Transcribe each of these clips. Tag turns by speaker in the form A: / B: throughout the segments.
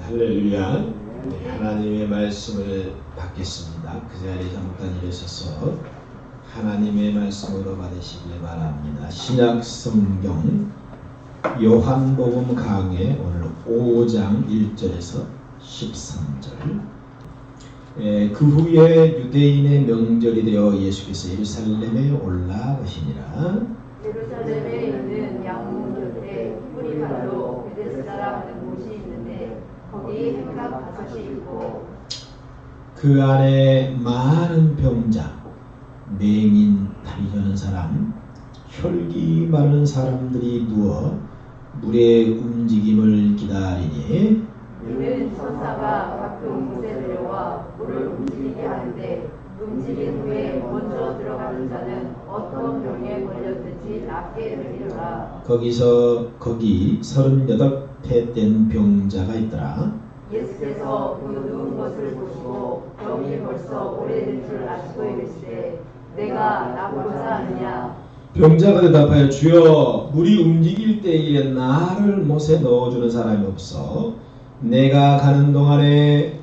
A: 할렐루야. 하나님의 말씀을 받겠습니다. 그 자리에 잠깐 일어서서 하나님의 말씀으로 받으시길 바랍니다. 신약 성경 요한복음 강해 오늘 5장 1절에서 13절. 그 후에 유대인의 명절이 되어 예수께서 예루살렘에 올라오시니라.
B: 예루살렘에 있는 양문 곁에 뿌리발로 베데스다라 하는 곳이 있는데 거기 행각 5이 있고
A: 그 안에 많은 병자, 맹인, 다리 저는 사람, 혈기 많은 사람들이 누워 물의 움직임을 기다리니
B: 이는 천사가 가끔 곳에 내려와 물을 움직이게 하는데 움직인 후에 먼저 들어가는 자는 어떤 병에 걸렸든지 낫게 되리라.
A: 거기 38배 된 병자가 있더라.
B: 예수께서 그 누운 것을 보시고 병이 벌써 오래된 줄 아시고 이르시되 내가 낫고자 하느냐.
A: 병자가 대답하여 주여 물이 움직일 때에 나를 못에 넣어주는 사람이 없어 내가 가는 동안에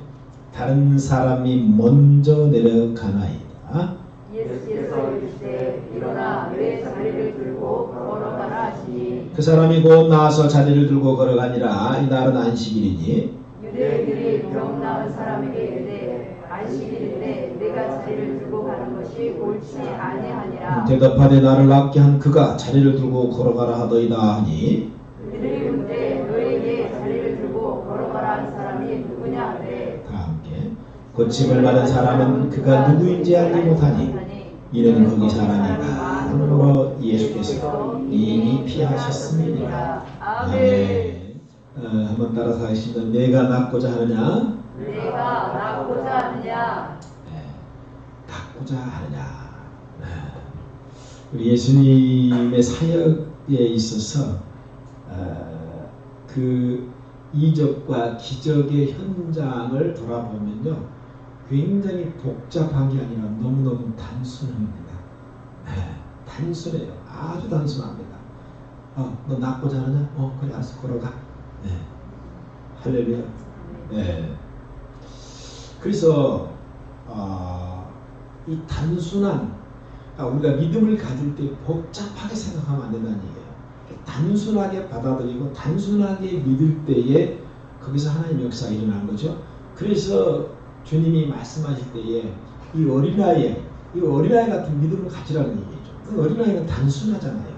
A: 다른 사람이 먼저 내려가나이다.
B: 예수께서 이르시되 일어나 내 자리를 들고 걸어가라 하시니
A: 그 사람이 곧 나와서 자리를 들고 걸어가니라. 이날은 안식일이니
B: 유대인들이 병 나은 사람에게 이르되 안식일인데 내가 자리를 들고 가는 것이 옳지 아니하니라.
A: 대답하되 나를 낫게 한 그가 자리를 들고 걸어가라 하더이다 하니
B: 그들이 묻되 너에게 자리를 들고 걸어가라 한 사람이 누구냐 하되
A: 다 함께 고침을 받은 사람은 그가 누구인지 알지 못하니 이는 거기 사람이 많으므로 예수께서 이미 피하셨음이니라. 아멘. 한번 따라서 하겠습니다. 내가 낫고자 하느냐?
B: 내가 낫고자 하느냐?
A: 낫고자 하느냐? 우리 예수님의 사역에 있어서 그 이적과 기적의 현장을 돌아보면요, 굉장히 복잡한 게 아니라 너무너무 단순합니다. 단순해요. 아주 단순합니다. 너 낫고자 하느냐? 그래 알았어, 걸어가. 할렐루야. 그래서 이 단순한 우리가 믿음을 가질 때 복잡하게 생각하면 안 된다는 얘기예요. 단순하게 받아들이고 단순하게 믿을 때에 거기서 하나님의 역사가 일어나는 거죠. 그래서 주님이 말씀하실 때에 이 어린아이 같은 믿음을 가지라는 얘기죠. 그 어린아이는 단순하잖아요.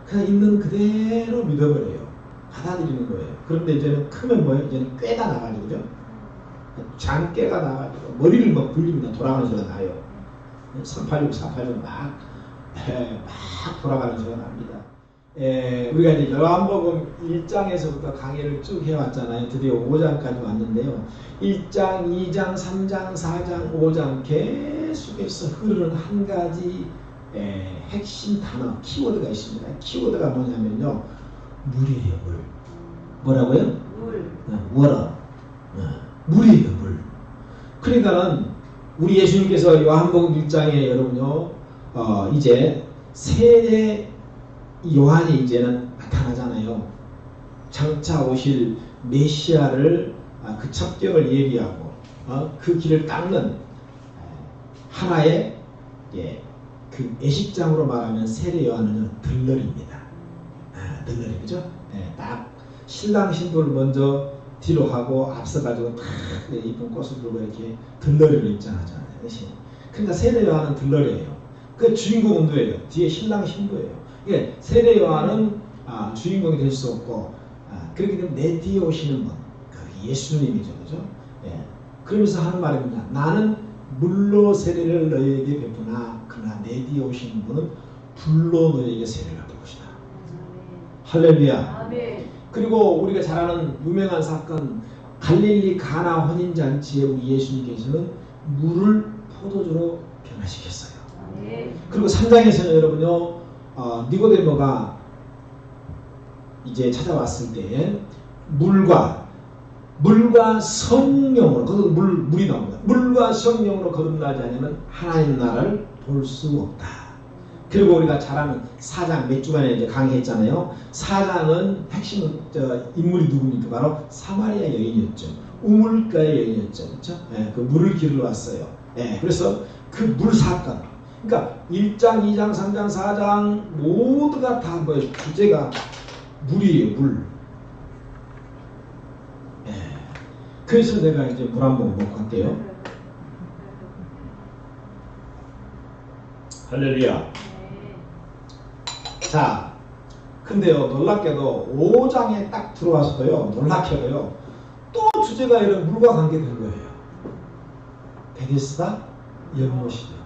A: 그냥 있는 그대로 믿어버려요. 받아들이는 거예요. 그런데 이제는 크면 뭐예요? 이제는 꾀가 나가지고, 그죠? 장깨가 나가지고 머리를 막 굴립니다. 돌아가는 소리가 나요. 386 막 돌아가는 소리가 납니다. 우리가 이제 요한복음 1장에서부터 강의를 쭉 해왔잖아요. 드디어 5장까지 왔는데요. 1장, 2장, 3장, 4장, 5장 계속해서 흐르는 한 가지 핵심 단어, 키워드가 있습니다. 키워드가 뭐냐면요, 물이에요, 물. 뭐라고요?
B: 물.
A: 워러. 물이에요, 물. 그러니까는 우리 예수님께서 요한복음 1장에 여러분요, 이제 세례 요한이 이제는 나타나잖아요. 장차 오실 메시아를 그 첩경을 예비하고 그 길을 닦는 하나의 그 예식장으로 말하면 세례 요한은 들러리입니다. 들러리, 그죠? 딱 신랑 신부를 먼저 뒤로 하고 앞서가지고 딱 이쁜 꽃을 들고 이렇게 들러리를 입장하잖아요. 그러니까 세례 요한은 들러리예요. 그 주인공은 누구예요? 뒤에 신랑 신부예요. 예, 세례 요한은 주인공이 될 수 없고 그렇기 때문에 내 뒤에 오시는 분, 그 예수님이죠, 그죠? 그러면서 하는 말이 뭐냐? 나는 물로 세례를 너희에게 베푸나 그러나 내 뒤에 오시는 분은 불로 너희에게 세례를 베푸시다. 할렐루야.
B: 아멘.
A: 그리고 우리가 잘 아는 유명한 사건, 갈릴리 가나 혼인잔치에 우리 예수님께서는 물을 포도주로 변화시켰어요.
B: 아멘.
A: 그리고 3장에서는 여러분요, 니고데모가 이제 찾아왔을 때 물과 성령으로, 거기서 물이 나옵니다. 물과 성령으로 거듭나지 않으면 하나님 나라를 볼 수 없다. 그리고 우리가 잘 아는 4장 몇 주간에 이제 강의했잖아요. 4장은 핵심 인물이 누굽니까? 바로 사마리아 여인이었죠. 우물가의 여인이었죠. 그렇죠? 예, 그 물을 기르러 왔어요. 예, 그래서 그 물 사건. 그러니까 1장, 2장, 3장, 4장 모두가 다 뭐예요? 주제가 물이에요. 물. 예. 그래서 내가 이제 물 한 모금 먹고 갈게요. 할렐루야. 자, 근데요, 놀랍게도 5장에 딱 들어와서도요, 놀랍게도요, 또 주제가 이런 물과 관계된 거예요. 베데스다 연못이죠.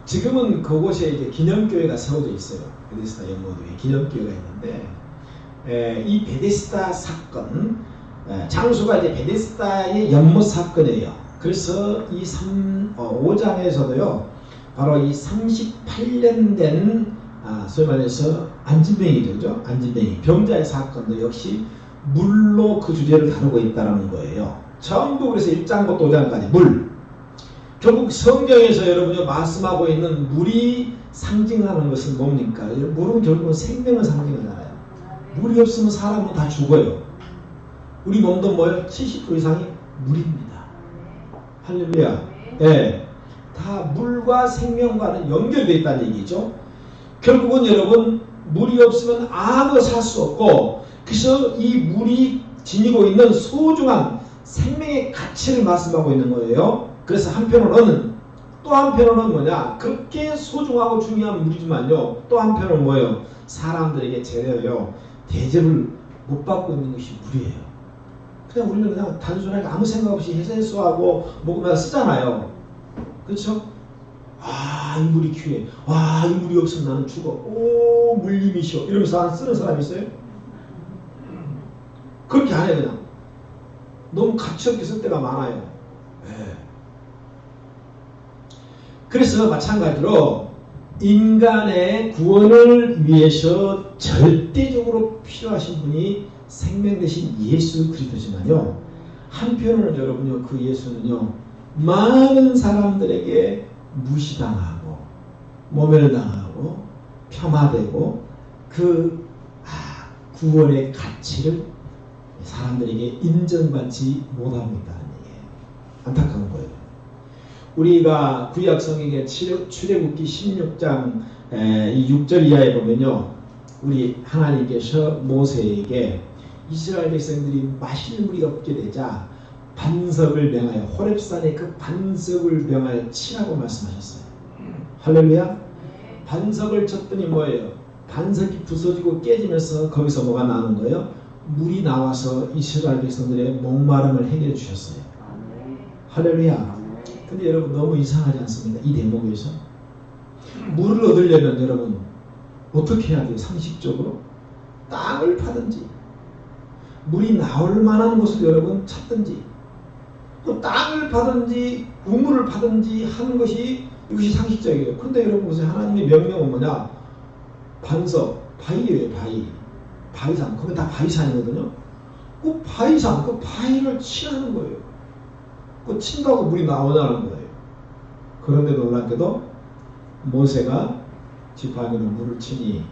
A: 지금은 그곳에 이제 기념교회가 세워져 있어요. 베데스다 연못에 기념교회가 있는데, 이 베데스다 사건, 장소가 이제 베데스다의 연못 사건이에요. 그래서 이 5장에서도요, 바로 이 38년 된 소위 말해서 안진뱅이죠, 그죠? 안진뱅이 병자의 사건도 역시 물로 그 주제를 다루고 있다는 거예요. 전부 그래서 1장부터 5장까지 물. 결국 성경에서 여러분이 말씀하고 있는 물이 상징하는 것은 뭡니까? 물은 결국은 생명을 상징하잖아요. 물이 없으면 사람은 다 죽어요. 우리 몸도 뭐예요? 70% 이상이 물입니다. 할렐루야. 네. 다 물과 생명과는 연결되어 있다는 얘기죠. 결국은 여러분 물이 없으면 아무도 살 수 없고, 그래서 이 물이 지니고 있는 소중한 생명의 가치를 말씀하고 있는 거예요. 그래서 한편으로는 또 한편으로는 뭐냐, 그렇게 소중하고 중요한 물이지만요, 또 한편으로는 뭐예요? 사람들에게 제대로요 대접을 못 받고 있는 것이 물이에요. 그냥 우리는 그냥 단순하게 아무 생각 없이 해세수하고 먹으면 쓰잖아요. 그렇죠? 아, 이 물이 귀해. 와, 이 물이 없으면 나는 죽어. 오, 물님이시오. 이러면서 쓰는 사람 있어요? 그렇게 안 해요, 그냥. 너무 가치없게 쓸 때가 많아요. 네. 그래서 마찬가지로 인간의 구원을 위해서 절대적으로 필요하신 분이 생명 대신 예수 그리스도지만요, 한편으로는 여러분요, 그 예수는요, 많은 사람들에게 무시당하고 모멸당하고 폄하되고 그 구원의 가치를 사람들에게 인정받지 못하고 있다는 얘기예요. 안타까운 거예요. 우리가 구약 성경의 출애굽기 16장 이 6절 이하에 보면요, 우리 하나님께서 모세에게 이스라엘 백성들이 마실 물이 없게 되자 반석을 명하여, 호렙산에 그 반석을 명하여 치라고 말씀하셨어요. 할렐루야. 반석을 쳤더니 뭐예요? 반석이 부서지고 깨지면서 거기서 뭐가 나오는 거예요? 물이 나와서 이스라엘 백성들의 목마름을 해결해 주셨어요. 할렐루야. 근데 여러분 너무 이상하지 않습니까? 이 대목에서 물을 얻으려면 여러분 어떻게 해야 돼요? 상식적으로 땅을 파든지 물이 나올 만한 곳을 여러분 찾든지, 또 땅을 파든지 우물을 파든지 하는 것이, 이것이 상식적이에요. 그런데 여러분 보세요. 하나님의 명령은 뭐냐? 반석, 바위예요. 바위산. 거기 다 바위산이거든요. 그 바위산, 그 바위를 치라는 거예요. 그 친다고 물이 나오냐는 거예요. 그런데 놀랍게도 모세가 지팡이로 물을 치니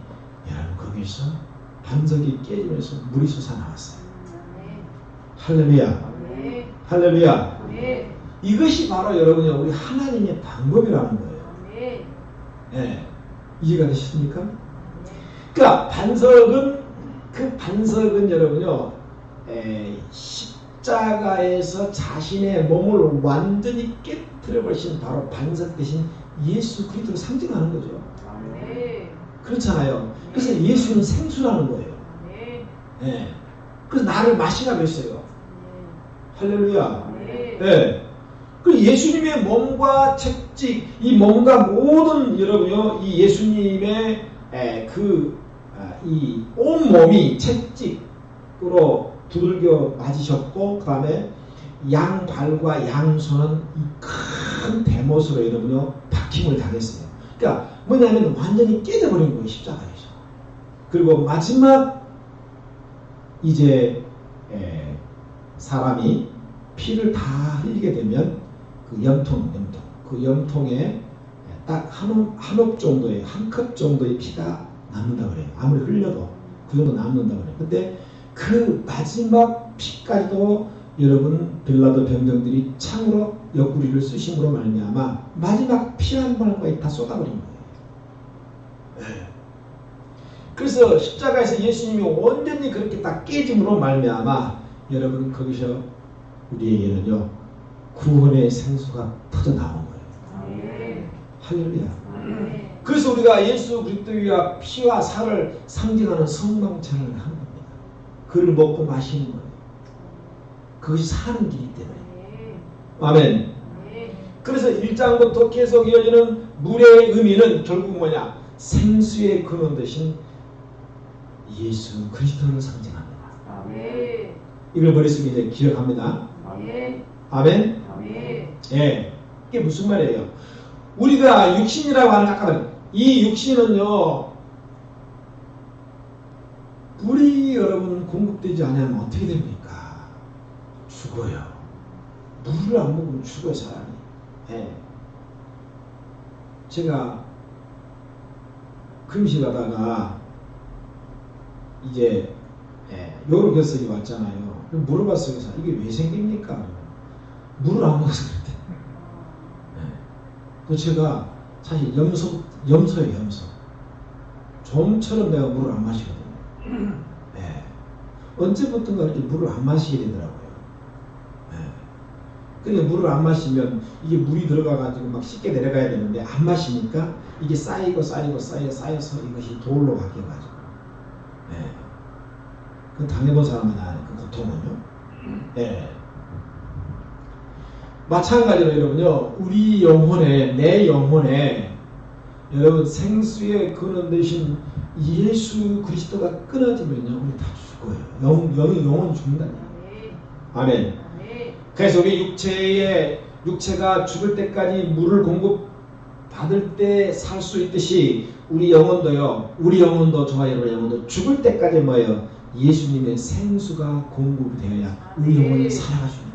A: 여러분 거기서 반석이 깨지면서 물이 솟아나왔어요. 할렐루야. 할렐루야. 이것이 바로 여러분이 우리 하나님의 방법이라는 거예요. 네. 이해가 되십니까? 그러니까 그 반석은 여러분요, 십자가에서 자신의 몸을 완전히 깨뜨려 버리신 바로 반석 대신 예수 그리스도를 상징하는 거죠. 그렇잖아요. 그래서 예수는 생수라는 거예요. 네. 그래서 나를 마시라고 했어요. 할렐루야. 네. 그 예수님의 몸과 책직, 이 몸과 모든 여러분요, 이 예수님의 이 온몸이 채찍으로 두들겨 맞으셨고, 그 다음에 양발과 양손은 이 큰 대못으로 여러분요 박힘을 당했어요. 그러니까 뭐냐면 완전히 깨져버린 거예요, 십자가에서. 그리고 마지막 이제 사람이 피를 다 흘리게 되면 그 염통에 딱 한 옵 정도의, 한 컵 정도의 피가 남는다 그래요. 아무리 흘려도 그 정도 남는다 그래요. 근데 그 마지막 피까지도 여러분 빌라도 병정들이 창으로 옆구리를 쑤심으로 말미암아 마지막 피 한 방울까지 다 쏟아버린 거예요. 네. 그래서 십자가에서 예수님이 온전히 그렇게 딱 깨짐으로 말미암아 여러분 거기서 우리에게는요 구원의 생수가 터져 나온 거예요. 할렐루야. 그래서 우리가 예수 그리스도의 피와 살을 상징하는 성망찬을 하는 겁니다. 그를 먹고 마시는 거예요. 그것이 사는 길이기 때문에. 아멘. 그래서 1장부터 계속 이어지는 물의 의미는 결국 뭐냐? 생수의 근원 대신 예수 그리스도를 상징합니다. 이걸 머릿속에 이제 기억합니다. 아멘. 예. 이게 무슨 말이에요? 우리가 육신이라고 하는 아까 이 육신은요 물이 여러분 공급되지 않으면 어떻게 됩니까? 죽어요. 물을 안 먹으면 죽어요 사람이. 예. 제가 금식하다가 이제 요로 결석이 왔잖아요. 물어봤어요. 이게 왜 생깁니까? 물을 안 먹어서 그랬대. 그 제가 사실 염소예요, 염소. 좀처럼 내가 물을 안 마시거든요. 네. 언제부턴가 이렇게 물을 안 마시게 되더라고요. 네. 그러니까 물을 안 마시면 이게 물이 들어가가지고 막 쉽게 내려가야 되는데 안 마시니까 이게 쌓여서 이것이 돌로 바뀌어가지고. 네. 그 당해본 사람은 아는 그 고통은요. 네. 마찬가지로 여러분요, 우리 영혼에, 내 영혼에 여러분 생수의 근원 되신 예수 그리스도가 끊어지면요, 우리 다 죽어요. 영혼이 죽는다니. 아멘. 그래서 우리 육체가 죽을 때까지 물을 공급받을 때 살 수 있듯이 우리 영혼도 저와 여러분의 영혼도 죽을 때까지 뭐예요? 예수님의 생수가 공급되어야 우리 영혼이 살아가십니다.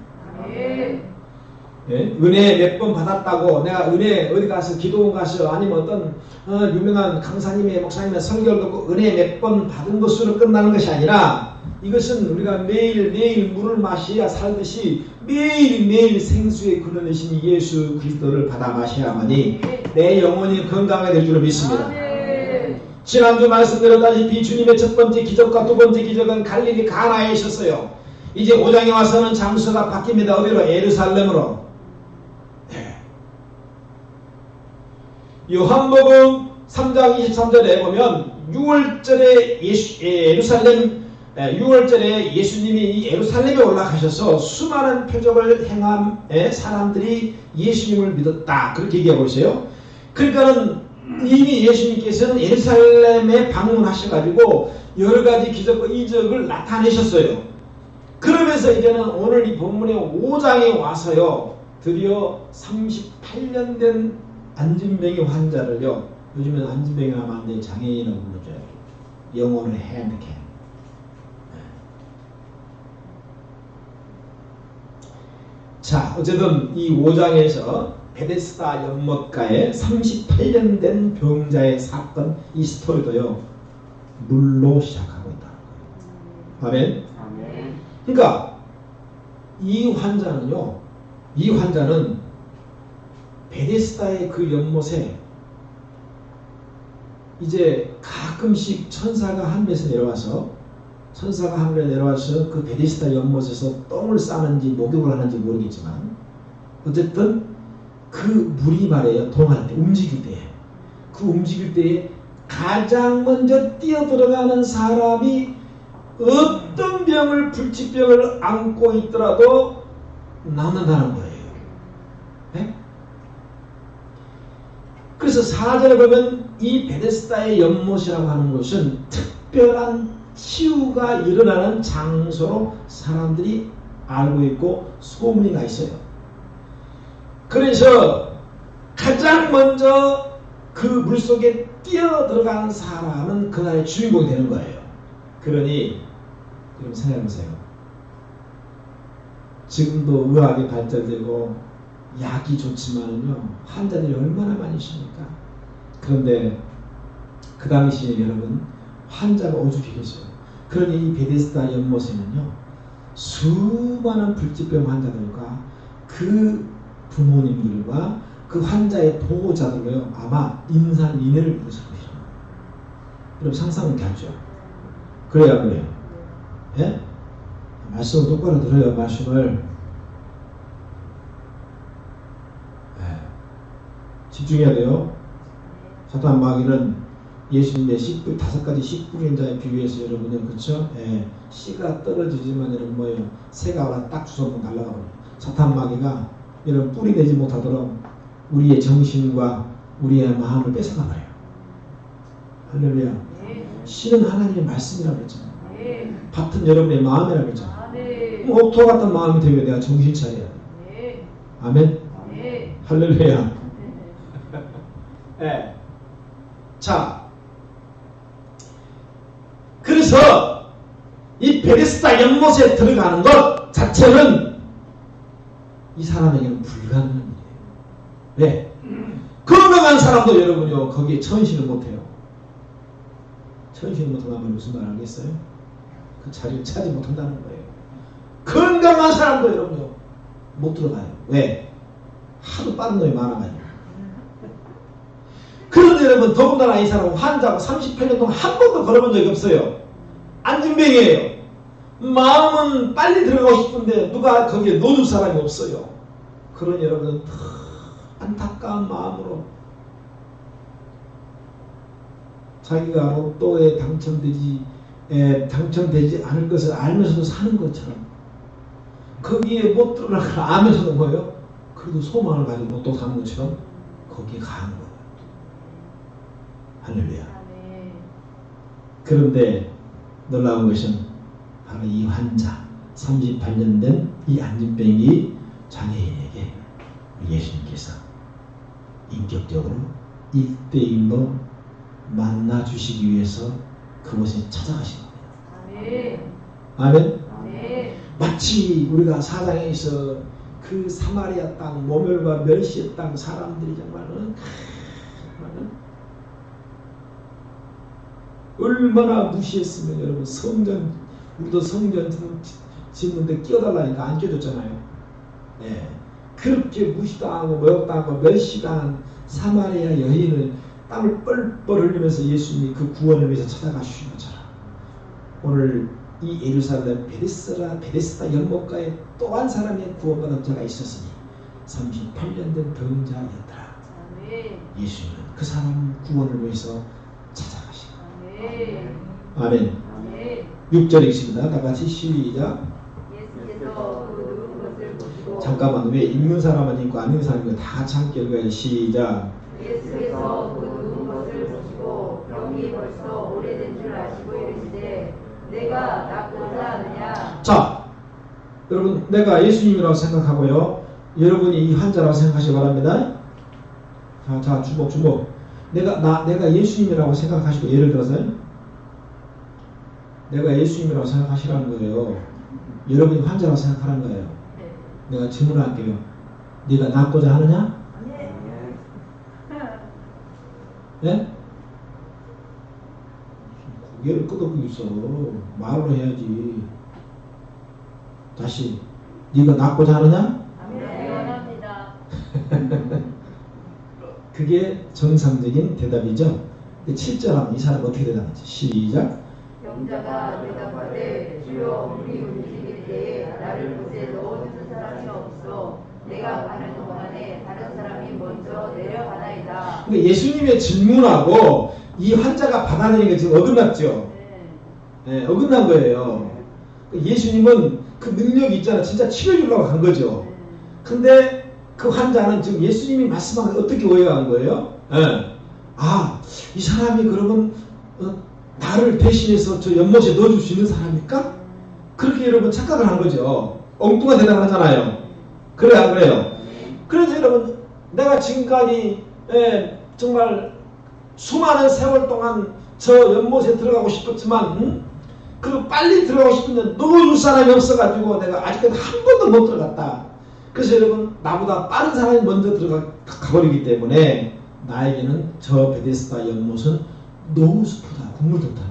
A: 예? 은혜 몇 번 받았다고 내가 은혜 어디 가서 기도원 가서 아니면 어떤 유명한 강사님의 목사님의 설교를 듣고 은혜 몇 번 받은 것으로 끝나는 것이 아니라 이것은 우리가 매일 물을 마셔야 살듯이 매일 생수의 근원이신 예수 그리스도를 받아 마셔야만이 내 영혼이 건강하게 될 줄로 믿습니다. 지난주 말씀드렸다시피 주님의 첫 번째 기적과 두 번째 기적은 갈릴리 가나에 있었어요. 이제 5장에 와서는 장소가 바뀝니다. 어디로? 예루살렘으로. 요한복음 3장 23절에 보면 6월절에 예수님이 이 예루살렘에 올라가셔서 수많은 표적을 행한 사람들이 예수님을 믿었다. 그렇게 얘기하고 있어요. 그러니까는 이미 예수님께서는 예루살렘에 방문하셔가지고 여러 가지 기적과 이적을 나타내셨어요. 그러면서 이제는 오늘 이 본문의 5장에 와서요. 드디어 38년 된 안진뱅이 환자를요. 요즘에는 안진뱅이가 만든 장애인이라고 부르죠. 영어로 핸디캡. 자, 어쨌든 이 5장에서 베데스다 연못가에 38년 된 병자의 사건, 이 스토리도요. 물로 시작하고 있다는 거예요. 아멘. 그러니까 이 환자는 베데스다의 그 연못에 이제 가끔씩 천사가 하늘에서 내려와서 그 베데스다 연못에서 똥을 싸는지 목욕을 하는지 모르겠지만 어쨌든 그 물이 말이에요. 동할 때 움직일 때에 가장 먼저 뛰어들어가는 사람이 어떤 불치병을 안고 있더라도 남는다는 거예요. 네? 그래서 4절에 보면 이 베데스다의 연못이라고 하는 것은 특별한 치유가 일어나는 장소로 사람들이 알고 있고 소문이 나 있어요. 그래서 가장 먼저 그 물속에 뛰어들어간 사람은 그날의 주인공이 되는 거예요. 그러니 여러분 생각해보세요. 지금도 의학이 발전되고 약이 좋지만은요, 환자들이 얼마나 많으십니까? 그런데 그 당시에 여러분, 환자가 오죽했어요. 그러니 이 베데스다 연못에는요, 수많은 불치병 환자들과 그 부모님들과 그 환자의 보호자들로요, 아마 인산인해를 입었을 것이죠. 여러분 상상은 하죠. 그래야 안 그래요? 예? 말씀을 똑바로 들어요. 말씀을. 예. 집중해야 돼요. 사탄 마귀는 예수님의 다섯 가지 식불인자에 비유해서 여러분요, 그렇죠? 예. 씨가 떨어지지만 여러분 뭐예요? 새가 와서 딱 주워서 날아가버려요. 사탄 마귀가 여러분 뿌리 내지 못하도록 우리의 정신과 우리의 마음을 뺏어가버려요. 할렐루야. 씨는 하나님의 말씀이라고 했잖아요. 밭은 여러분의 마음이라고 했잖아요. 옥토 같은 마음이 되면 내가 정신 차려야 돼. 아멘. 할렐루야. 네. 자, 그래서 이 베데스다 연못에 들어가는 것 자체는 이 사람에게는 불가능한 일이에요. 왜? 건강한 사람도 여러분요, 거기에 천신을 못해요. 천신을 못한다면 무슨 말 알겠어요? 그 자리를 차지 못한다는 거예요. 건강한 사람도 여러분요, 못 들어가요. 왜? 하도 빠른 놈이 많아가지고. 그런데 여러분, 더군다나 이 사람은 환자고 38년 동안 한 번도 걸어본 적이 없어요. 안진뱅이에요. 마음은 빨리 들어가고 싶은데 누가 거기에 놓을 사람이 없어요. 그런 여러분은 안타까운 마음으로 자기가 로또에 당첨되지 않을 것을 알면서도 사는 것처럼 거기에 못 들어가라 알면서도 뭐예요? 그래도 소망을 가지고 로또 사는 것처럼 거기에 가는 거예요. 할렐루야. 그런데 놀라운 것은 바로 이 환자 38년 된 이 안진뱅이 장애인에게 예수님께서 인격적으로 1대1로 만나주시기 위해서 그곳에 찾아가신 겁니다. 아멘. 마치 우리가 사장에서 그 사마리아 땅 모멸과 멸시의 땅 사람들이 정말은 얼마나 무시했으면 여러분 우리도 성전 짓는데 끼워달라니까 안 끼워줬잖아요. 네. 그렇게 무시당하고 모욕당하고 멸시당한 사마리아 여인을 땀을 뻘뻘 흘리면서 예수님이 그 구원을 위해서 찾아가시는 것처럼 오늘 이 예루살렘 베데스다 연못가에 또 한 사람의 구원받은 자가 있었으니 38년 된 병자였더라. 예수님은 그 사람 구원을 위해서 찾아가시고 아멘. 6절에 있습니다. 다 같이 시작.
B: 예수께서 그 누운 것을 보시고
A: 잠깐만, 왜 읽는 사람은 읽고 안 읽는 사람은 다 같이 함께 읽어요. 시작.
B: 예수께서 그 누운 것을 보시고 병이 벌써 오래된 줄 아시고 이르시되 내가 낫고자 하느냐. 자,
A: 여러분, 내가 예수님이라고 생각하고요, 여러분이 이 환자라고 생각하시기 바랍니다. 자, 주목. 내가 예수님이라고 생각하시고, 예를 들어서요, 내가 예수님이라고 생각하시라는 거예요. 여러분이 환자라고 생각하는 거예요. 내가 질문할게요. 네가 낫고자 하느냐? 네? 고개를 끄덕이고 있어. 말로 해야지. 다시. 네가 낫고자 하느냐?
B: 네, 원합니다.
A: 그게 정상적인 대답이죠. 7절 하면 이 사람 어떻게 대답하지? 시작.
B: 병자가 대답하되 주여 우리 움직일 때에 나를 곳에 넣어주는 사람이 없어 내가 가는 동안에 다른 사람이 먼저 내려가나이다.
A: 그러니까 예수님의 질문하고 이 환자가 받아내는 게 지금 어긋났죠. 네, 어긋난 거예요. 예수님은 그 능력이 있잖아. 진짜 치료해주려고 한 거죠. 근데 그 환자는 지금 예수님이 말씀한 걸 어떻게 오해한 거예요? 네. 이 사람이 그러면 나를 대신해서 저 연못에 넣어줄 수 있는 사람일까? 그렇게 여러분 착각을 한 거죠. 엉뚱한 대답을 하잖아요. 그래 안 그래요? 그래서 여러분, 내가 지금까지 정말 수많은 세월 동안 저 연못에 들어가고 싶었지만 그리고 빨리 들어가고 싶은데 넣어줄 사람이 없어가지고 내가 아직까지 한 번도 못 들어갔다. 그래서 여러분 나보다 빠른 사람이 먼저 가버리기 때문에 나에게는 저 베데스다 연못은 너무 슬프다. 국물 좋다.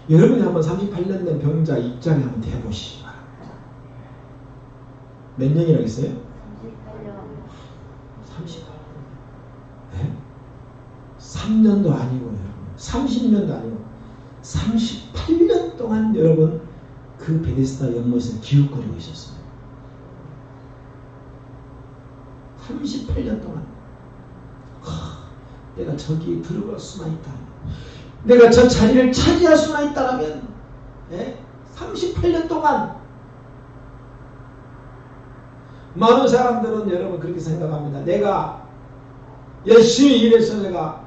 A: 여러분이 한번 38년 된 병자 입장에 한번 대보시기 바랍니다. 몇 년이라고 했어요? 38년. 네? 3년도 아니고 여러분 30년도 아니고 38년 동안 여러분 그 베데스다 연못에서 기웃거리고 있었어요. 38년 동안 내가 저기 들어갈 수만 있다. 내가 저 자리를 차지할 수만 있다면 38년 동안 많은 사람들은 여러분 그렇게 생각합니다. 내가 열심히 일해서 내가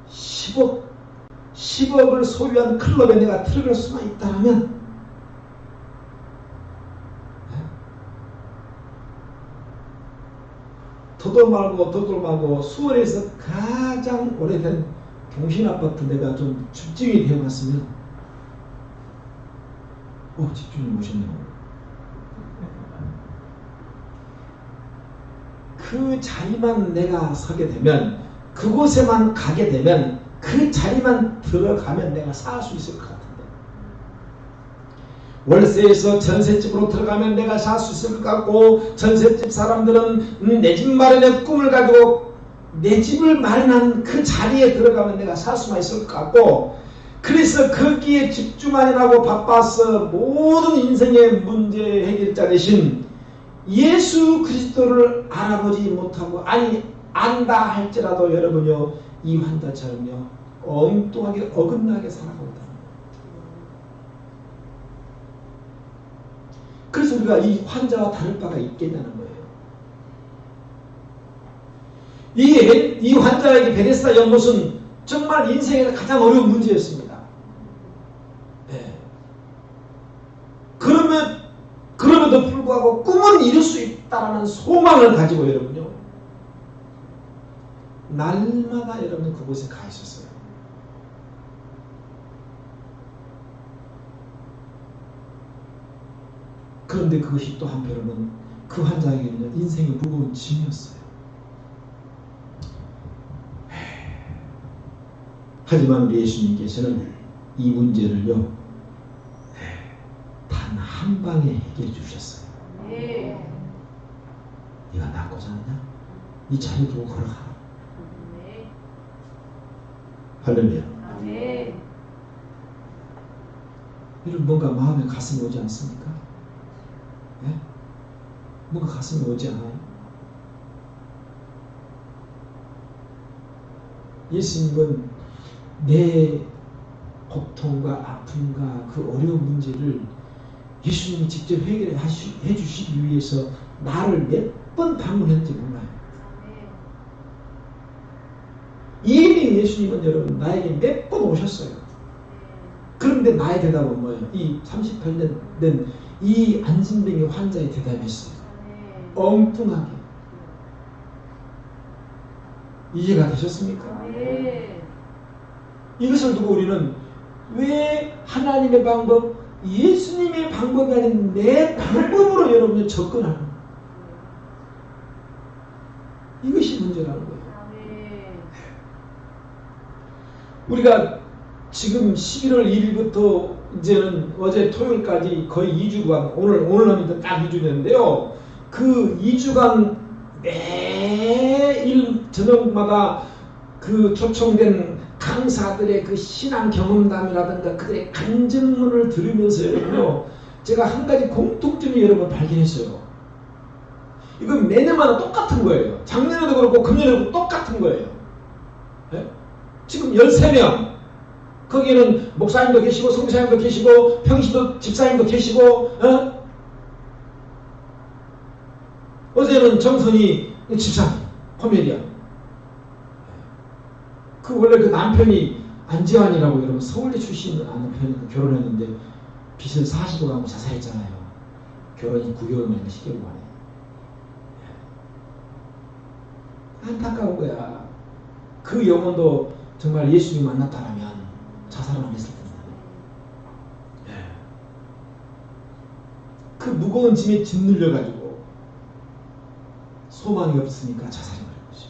A: 10억을 소유한 클럽에 내가 들어갈 수만 있다면 더도 말고 수원에서 가장 오래된 동신아파트 내가 좀 집중이 되어갔으면 집중이 오셨네요. 그 자리만 내가 서게 되면 그곳에만 가게 되면 그 자리만 들어가면 내가 살 수 있을 것 같은데 월세에서 전셋집으로 들어가면 내가 살 수 있을 것 같고 전셋집 사람들은 내 집 마련의 꿈을 가지고 내 집을 마련한 그 자리에 들어가면 내가 살 수만 있을 것 같고 그래서 거기에 집중하느라고 바빠서 모든 인생의 문제 해결자 대신 예수 그리스도를 알아보지 못하고 안다 할지라도 여러분요 이 환자처럼요 엉뚱하게 어긋나게 살아갑니다. 그래서 우리가 이 환자와 다를 바가 있겠냐는 거예요. 이 환자에게 베데스다 연못은 정말 인생에서 가장 어려운 문제였습니다. 그럼에도 불구하고 꿈은 이룰 수 있다는 소망을 가지고 여러분요 날마다 여러분 그곳에 가 있었어요. 그런데 그것이 또 한편으로는 그 환자에게는 인생의 무거운 짐이었어요. 하지만 우리 예수님께서는 이 문제를요 단 한 방에 해결해 주셨어요. 네가 낫고자 하냐? 이 자리 두고 걸어가. 할렐루야. 여러분 뭔가 마음에 가슴이 오지 않습니까? 뭔가 가슴이 오지 않아요? 예수님은 내 고통과 아픔과 그 어려운 문제를 예수님이 직접 해결해 주시기 위해서 나를 몇 번 방문했는지 몰라요. 이미 예수님은 여러분 나에게 몇 번 오셨어요. 그런데 나의 대답은 뭐예요? 이 38년 된 이 안진병의 환자의 대답이었어요. 엉뚱하게. 이해가 되셨습니까? 이것을 두고 우리는 왜 하나님의 방법, 예수님의 방법이 아닌 내 방법으로 여러분이 접근하는 거예요. 이것이 문제라는 거예요. 우리가 지금 11월 1일부터 이제는 어제 토요일까지 거의 2주간 오늘 하면 딱 2주 됐는데요. 그 2주간 매일 저녁마다 그 초청된 강사들의 그 신앙 경험담이라든가 그들의 간증문을 들으면서 제가 한 가지 공통점이 여러분 발견했어요. 이건 매년마다 똑같은 거예요. 작년에도 그렇고 금년에도 똑같은 거예요. 지금 13명 거기에는 목사님도 계시고 성사님도 계시고 평시도 집사님도 계시고 어제는 정선이 집사님 코미디언 그 원래 그 남편이 안지환이라고 여러분 서울대 출신 남편이 결혼했는데 빚을 40억 하고 자살했잖아요. 결혼이 9개월 만에 10개월 만에. 안타까운 거야. 그 영혼도 정말 예수님 만났다면 자살을 안 했을 겁니다. 예. 그 무거운 짐에 짓눌려가지고 소망이 없으니까 자살해버린 거죠.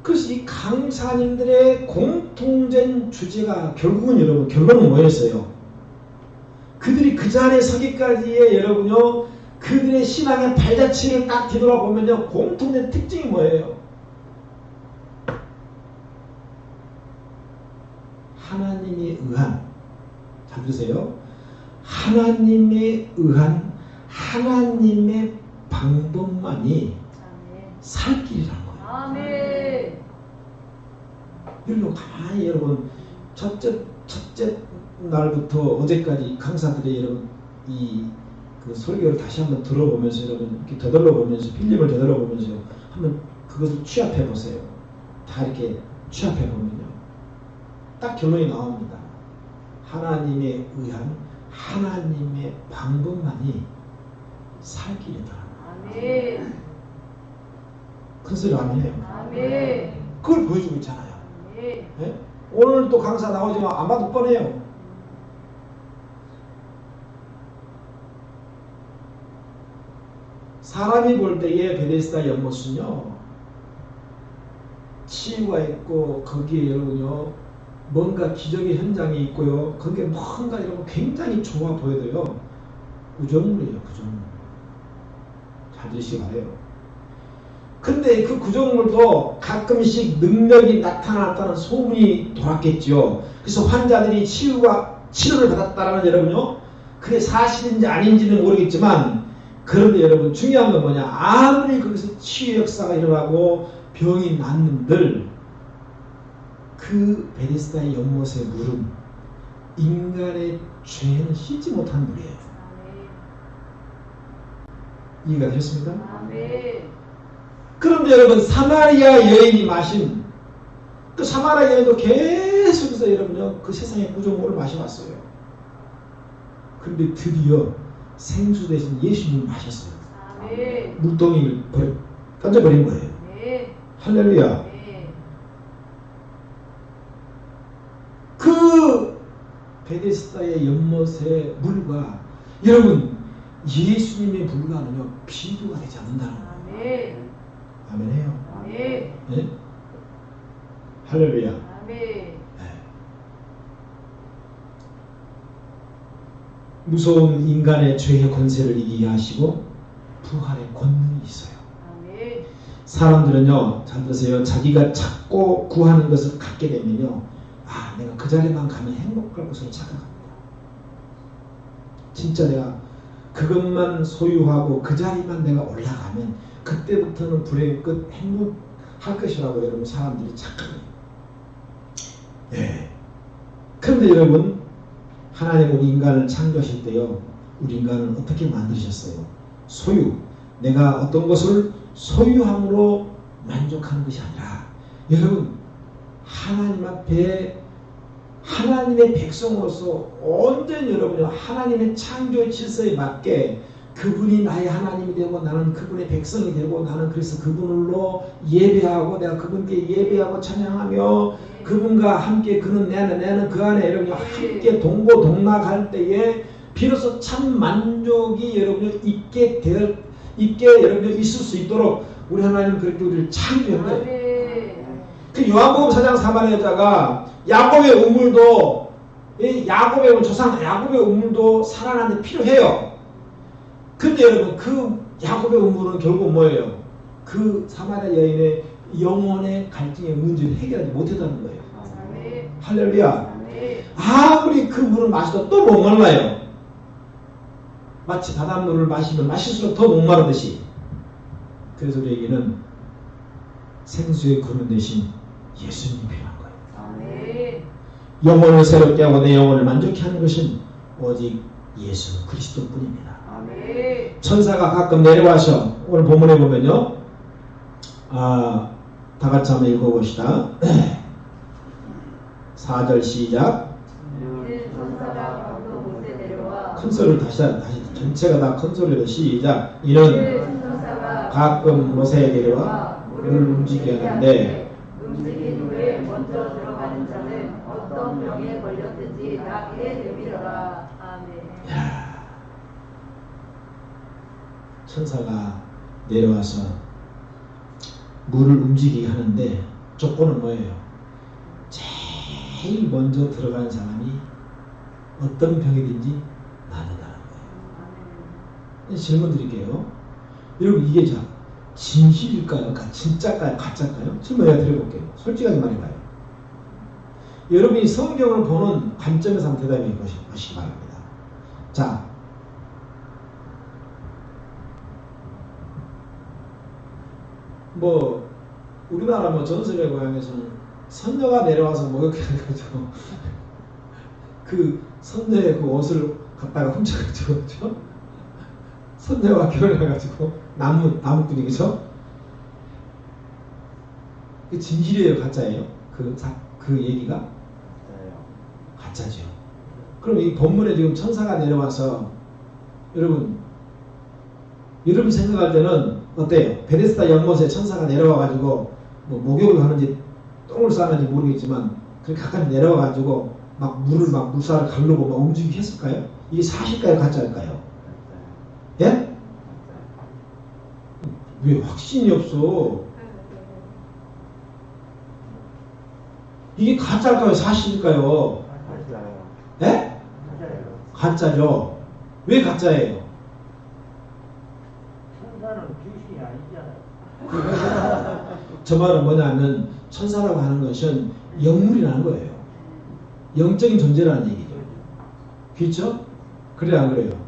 A: 그래서 이 강사님들의 공통된 주제가 결국은 여러분 결론은 뭐였어요? 그들이 그 자리에 서기까지의 여러분요 그들의 신앙의 발자취를 딱 뒤돌아보면요 공통된 특징이 뭐예요? 하나님에 의한, 잘 들으세요. 하나님에 의한 하나님의 방법만이 살 길이라는 거예요.
B: 아멘.
A: 여러분 가만히 여러분 첫째 날부터 어제까지 강사들의 여러분 그 설교를 다시 한번 들어보면서 여러분 이렇게 되돌아보면서 필름을 되돌아보면서 한번 그것을 취합해 보세요. 다 이렇게 취합해 보면요 딱 결론이 나옵니다. 하나님에 의한 하나님의 방법만이 살 길이다.
B: 아멘.
A: 큰 소리 아멘해요.
B: 아멘.
A: 그걸 보여주고 있잖아요.
B: 아멘.
A: 네? 오늘 또 강사 나오지만 아마도 뻔해요. 사람이 볼 때의 베데스다 연못은요 치유가 있고 거기에 여러분요 뭔가 기적의 현장이 있고요 거기에 뭔가 여러분 굉장히 좋아 보여도요 구정물이에요. 구정물. 잘 드시기 바래요. 근데 그 구정물도 가끔씩 능력이 나타났다는 소문이 돌았겠죠. 그래서 환자들이 치료를 받았다라는 여러분요 그게 사실인지 아닌지는 모르겠지만 그런데 여러분 중요한 건 뭐냐 아무리 거기서 치유 역사가 일어나고 병이 낫는들 그 베데스다의 연못의 물은 인간의 죄는 씻지 못한 물이에요. 이해가 되셨습니까?
B: 아멘.
A: 그런데 여러분 사마리아 여인이 마신 그 사마리아 여인도 계속해서 여러분요 그 세상의 구정물을 마셔왔어요. 그런데 드디어 생수 대신 예수님이 마셨어요.
B: 아멘.
A: 물동이를 던져버린 거예요.
B: 네.
A: 할렐루야.
B: 네.
A: 그 베데스다의 연못의 물과 여러분 예수님의 물과는요 비교가 되지 않는다는 거예요.
B: 아멘.
A: 아멘해요.
B: 아멘.
A: 네? 할렐루야.
B: 아멘.
A: 네. 무서운 인간의 죄의 권세를 이기게 하시고 부활의 권능이 있어요.
B: 아멘.
A: 사람들은요 잘 드세요. 자기가 찾고 구하는 것을 갖게 되면요 아 내가 그 자리만 가면 행복할 것으로 착각합니다. 진짜 내가 그것만 소유하고 그 자리만 내가 올라가면 그때부터는 불행의 끝 행복할 것이라고 여러분 사람들이 착각해요. 네. 그런데 여러분 하나님은 인간을 창조하실 때요 우리 인간을 어떻게 만드셨어요? 소유. 내가 어떤 것을 소유함으로 만족하는 것이 아니라 여러분 하나님 앞에 하나님의 백성으로서 온전히 여러분이 하나님의 창조의 질서에 맞게 그분이 나의 하나님이 되고 나는 그분의 백성이 되고 나는 그래서 그분으로 예배하고 내가 그분께 예배하고 찬양하며 그분과 함께 그는 나는 그 안에 여러분이 함께 동고동락할 때에 비로소 참 만족이 여러분이 있게 여러분이 있을 수 있도록 우리 하나님 그렇게 우리를 창조한 거예요. 그 요한복음 4장 4만 여자가 야곱의 우물도 야곱의 조상 야곱의 우물도 살아나는데 필요해요. 근데 여러분 그 야곱의 우물은 결국 뭐예요? 그 사마리아 여인의 영혼의 갈등의 문제를 해결하지 못했다는 거예요. 할렐루야. 아무리 그 물을 마셔도 또 목말라요. 마치 바닷물을 마시면 마실수록 더 목마르듯이. 그래서 우리에게는 생수의 근원 대신 예수님이 필요한 거예요. 영혼을 새롭게 하고 내 영혼을 만족케 하는 것은 오직 예수 그리스도뿐입니다. 천사가 가끔 내려와서 오늘 본문에 보면요. 다 같이 한번 읽어봅시다. 4절 시작. 큰 소리를 다시 전체가 다 큰 소리로 시작. 이는 가끔 모세에게 내려와 물을 움직이게 하는데
B: 움직인 후에 먼저 들어가는 자는 어떤 병에 걸렸든지 낫게 되리라. 아멘.
A: 야, 천사가 내려와서 물을 움직이게 하는데 조건은 뭐예요? 제일 먼저 들어가는 사람이 어떤 병이든지 낫는다는 거예요. 질문 드릴게요. 여러분 이게 자 진실일까요? 진짜일까요? 가짜일까요? 질문 내가 드려볼게요. 솔직하게 말해봐요. 여러분이 성경을 보는 관점에서 한번 대답해 보시기 바랍니다. 자, 뭐 우리나라 뭐 전설의 고향에서는 선녀가 내려와서 목욕해가지고 그 선녀의 그 옷을 갖다가 훔쳐가지고 그죠? 선녀와 결혼해가지고 나무꾼이 그죠? 그 진실이에요, 가짜예요? 그 얘기가? 가짜죠. 그럼 이 본문에 지금 천사가 내려와서 여러분 생각할 때는 어때요? 베데스다 연못에 천사가 내려와가지고 뭐 목욕을 하는지 똥을 싸는지 모르겠지만 그렇게 가까이 내려와가지고 막 물을 막 물살을 가르고 막 움직이게 했을까요? 이게 사실까요? 가짜일까요? 예? 왜 확신이 없어? 이게 가짜일까요? 사실일까요? 예? 가짜죠. 왜 가짜예요?
C: 천사는 귀신이 아니잖아요.
A: 저 말은 뭐냐면 천사라고 하는 것은 영물이라는 거예요. 영적인 존재라는 얘기죠. 그렇죠? 그래요, 안 그래요?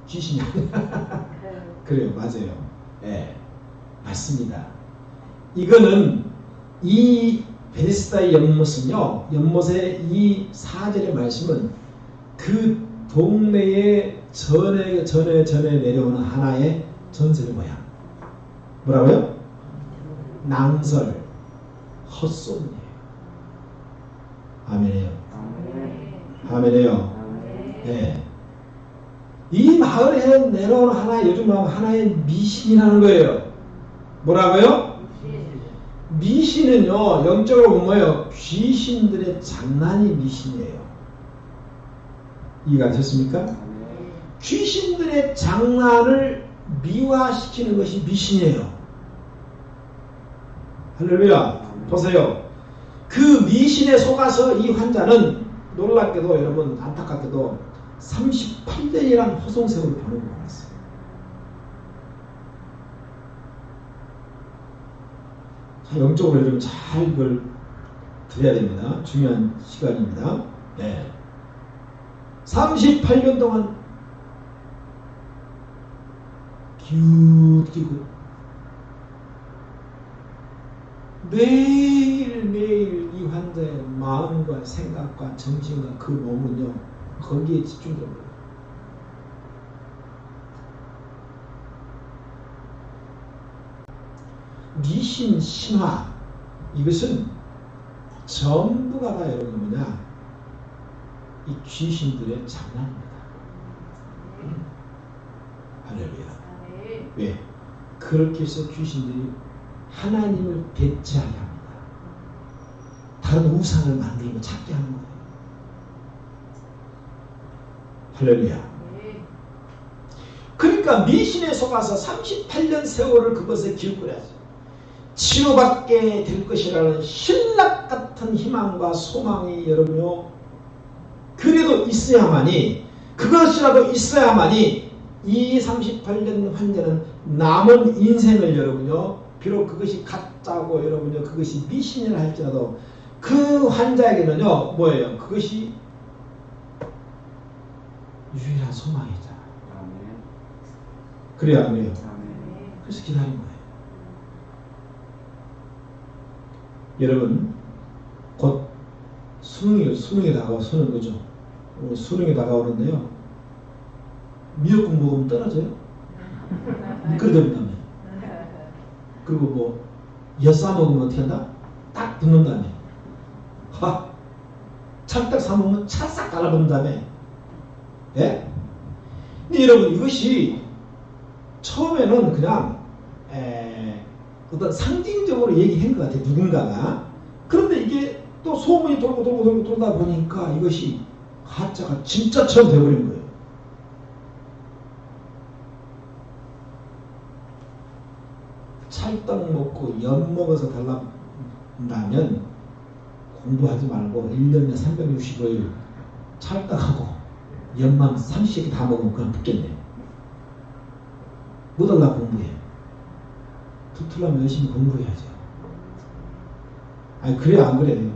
A: 귀신이 그래요, 맞아요. 네, 맞습니다. 이거는 이 베데스다의 연못은요, 연못의 이 4절의 말씀은 그 동네에 전에 내려오는 하나의 전설의 모양. 뭐라고요? 낭설, 헛소문이에요. 아멘이에요. 아멘이에요. 네. 이 마을에 내려오는 하나의 요즘 말하면 하나의 미신이라는 거예요. 뭐라고요? 미신은요, 영적으로 보면 뭐예요? 귀신들의 장난이 미신이에요. 이해가 됐습니까? 귀신들의 장난을 미화시키는 것이 미신이에요. 할렐루야. 보세요. 그 미신에 속아서 이 환자는 놀랍게도 여러분 안타깝게도 38년이라는 호송세월을 보내고 말았어요. 자, 영적으로 여러분 잘 그걸 드려야 됩니다. 중요한 시간입니다. 네. 38년 동안 기웃기웃 매일매일 이 환자의 마음과 생각과 정신과 그 몸은요 거기에 집중됩니다. 미신, 신화 이것은 전부가 다 여러분 뭐냐 이 귀신들의 장난입니다. 할렐루야. 왜? 그렇게 해서 귀신들이 하나님을 대체하게 합니다. 다른 우상을 만들고 찾게 하는 거예요. 할렐루야. 그러니까 미신에 속아서 38년 세월을 그것에 기웃거렸어요. 치료받게 될 것이라는 신락 같은 희망과 소망이 여러분요 그래도 있어야만이 그것이라도 있어야만이 이 38년 환자는 남은 인생을 여러분요 비록 그것이 가짜고 여러분요 그것이 미신이라 할지라도 그 환자에게는요 뭐예요? 그것이 유일한 소망이잖아요. 그래요, 안 그래요? 그래서 기다린 거예요. 여러분 곧 수능이 다가와 수능 그죠? 수능이 다가오는데요. 미역국 먹으면 떨어져요? 미끄러진다며. 그리고 뭐 엿사 먹으면 어떻게 한다? 딱 붙는다며. 찰떡 사 먹으면 찰싹 달라붙는다며. 예? 근데 여러분 이것이 처음에는 그냥 어떤 상징적으로 얘기한 것 같아요. 누군가가. 그런데 이게 또 소문이 돌고 돌다 보니까 이것이 가짜가 진짜처럼 돼버린 거예요. 찰떡 먹고 엿 먹어서 달란다면 공부하지 말고 1년에 365일 찰떡하고 엿만 30개 다 먹으면 그냥 붙겠네. 못 달라 공부해. 붙으려면 열심히 공부해야죠. 아니 그래 안 그래?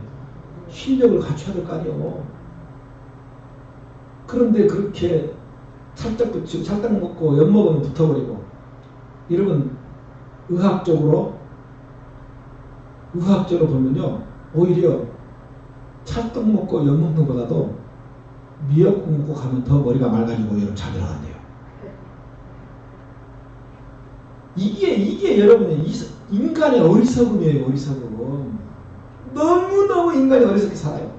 A: 실력을 갖춰야 될 거 아니에요. 그런데 그렇게 찰떡 먹고 엿 먹으면 붙어버리고 이러면 의학적으로 보면요 오히려 찰떡 먹고 엿 먹는 것보다도 미역국 먹고 가면 더 머리가 맑아지고 여러분 잘 들어간대요. 이게 여러분의 인간의 어리석음이에요. 어리석음. 너무너무 인간이 어리석게 살아요.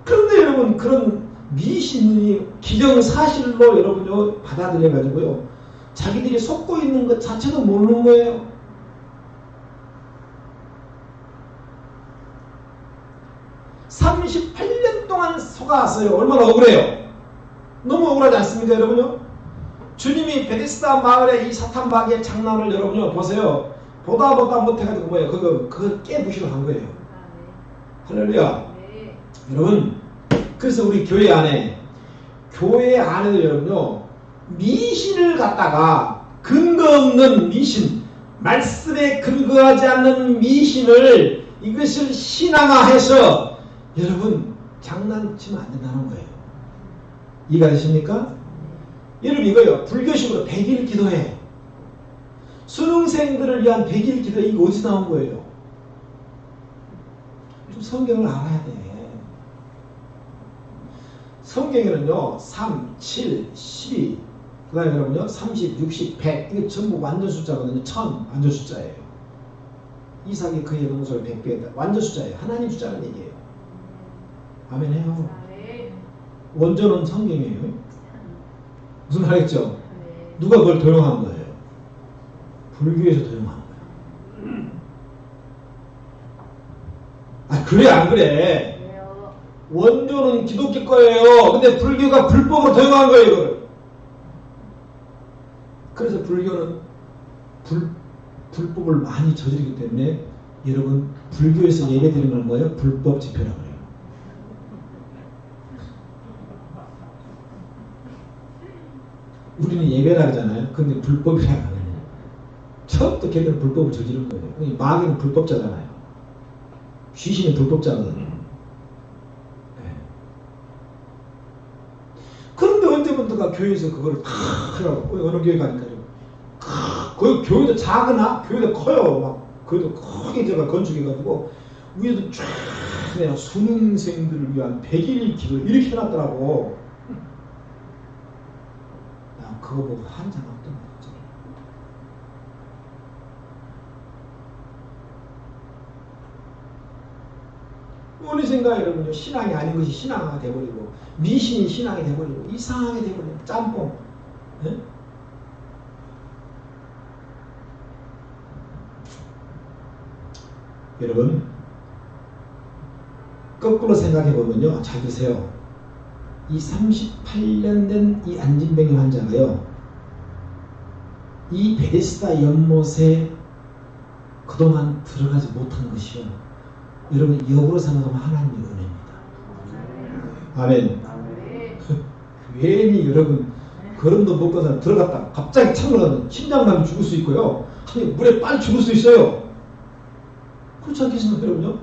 A: 그런데 여러분 그런 미신이 기정사실로 여러분요 받아들여가지고요 자기들이 속고 있는 것 자체도 모르는 거예요. (38년) 동안 속아왔어요. 얼마나 억울해요. 너무 억울하지 않습니까 여러분요? 주님이 베데스다 마을의 이 사탄마귀의 장난을 여러분요 보세요. 보다 못해가지고 뭐예요? 그거 깨부시러 간 거예요. 할렐루야.
B: 네.
A: 여러분 그래서 우리 교회 안에도 여러분요 미신을 갖다가 근거 없는 미신, 말씀에 근거하지 않는 미신을 이것을 신앙화해서 여러분 장난치면 안 된다는 거예요. 이해가 되십니까? 여러분 이거요. 불교식으로 100일 기도해. 수능생들을 위한 100일 기도 이거 어디서 나온 거예요? 좀 성경을 알아야 돼. 성경에는요 3, 7, 12 그 다음에 여러분요 30, 60, 100 이게 전부 완전 숫자거든요. 1000 완전 숫자예요. 이삭이 그의 동서를 100배했다. 완전 숫자예요. 하나님 숫자는 얘기예요. 아멘 해요. 원조는 성경이에요. 무슨 말이겠죠? 누가 그걸 도용한 거예요? 불교에서 도용한 거예요. 아 그래 안 그래? 원조는 기독교 거예요. 근데 불교가 불법으로 도용한 거예요. 이걸. 그래서 불교는 불법을 많이 저지르기 때문에 여러분 불교에서 예배드리는 건 뭐예요? 불법 집회라고 그래요. 우리는 예배라 하잖아요. 근데 불법이라 하잖아요. 처음부터 걔들은 불법을 저지른 거예요. 마귀는 불법자잖아요. 귀신은 불법자거든요. 네. 그런데 언제부터가 교회에서 그걸 다 하라고. 어느 교회 가니까요. 그 교회도 작으나 교회도 커요. 막 교회도 크게 제가 건축해가지고 위에도 쫙 그냥 수능생들을 위한 100일 기도 이렇게 해놨더라고. 그거 보고 한잔 없던 거죠. 어느 생각 여러분요 신앙이 아닌 것이 신앙화가 돼버리고 미신이 신앙이 돼버리고 이상하게 돼버리고 짬뽕. 네? 여러분 거꾸로 생각해보면요 잘 드세요. 이 38년 된 이 안진병의 환자가요 이 베데스다 연못에 그동안 들어가지 못한 것이요 여러분 역으로 생각하면 하나님의 은혜입니다. 아멘. 괜히 여러분 걸음도 못 가서 들어갔다 갑자기 참으면 심장마비 죽을 수 있고요 아니 물에 빨리 죽을 수 있어요. 그렇지 않겠습니까 여러분요?